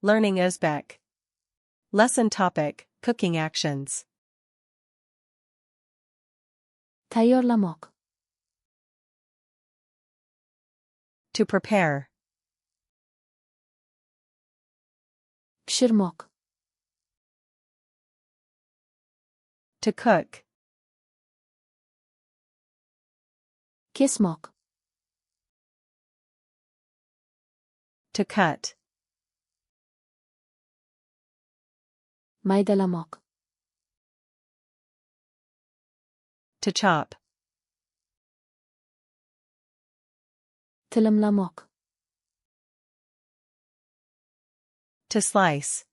Learning Uzbek. Lesson topic, cooking actions. tayyorlamoq, To prepare. pishirmoq, To cook. kesmoq, To cut. maydalamoq, To chop. tilimlamoq, To slice.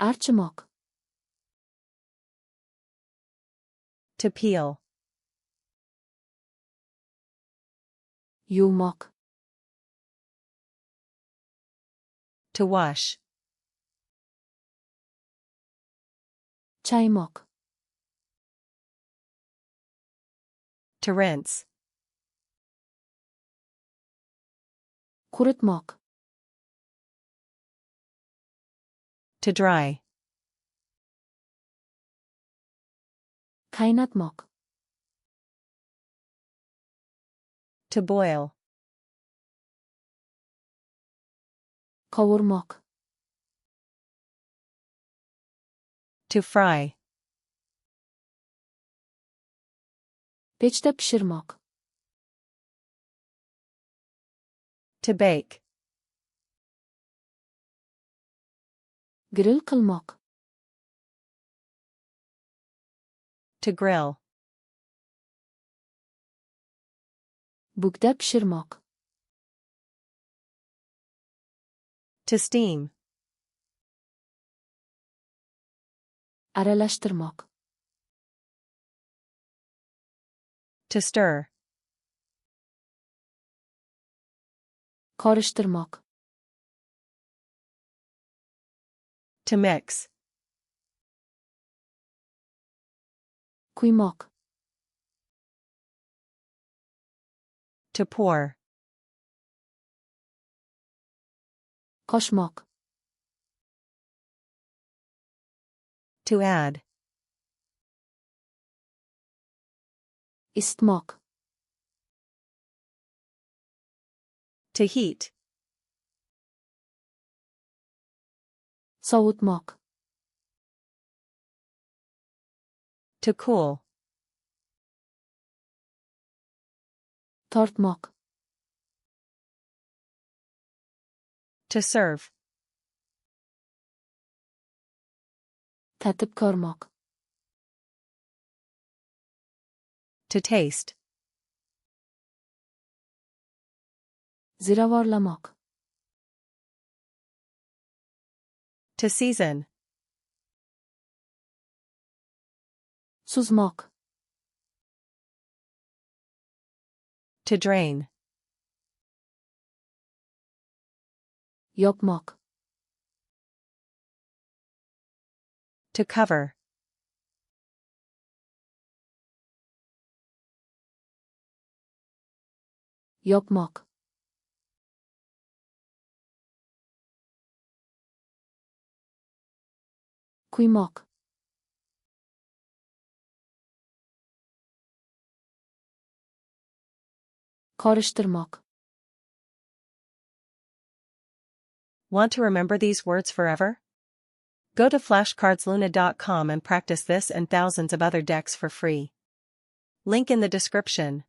archimoq, To peel. yuvmoq, To wash. chaymoq, To rinse. quritmoq, To dry. qaynatmoq, To boil. qovurmoq, To fry. pechda pishirmoq, To bake. grill qilmoq, To grill. bugda pishirmoq, To steam. aralashtirmoq, To stir. qorishtirmoq, To mix. quymoq, To pour. qoshmoq, To add. isitmoq, To heat. sovutmoq, To cool. tortmoq, To serve. tatib ko'rmoq, To taste. ziravorlamoq, To season. suzmoq, To drain. yopmoq, To cover. yopmoq, quymoq, qorishtirmoq. Want to remember these words forever? Go to flashcardsluna.com and practice this and thousands of other decks for free. Link in the description.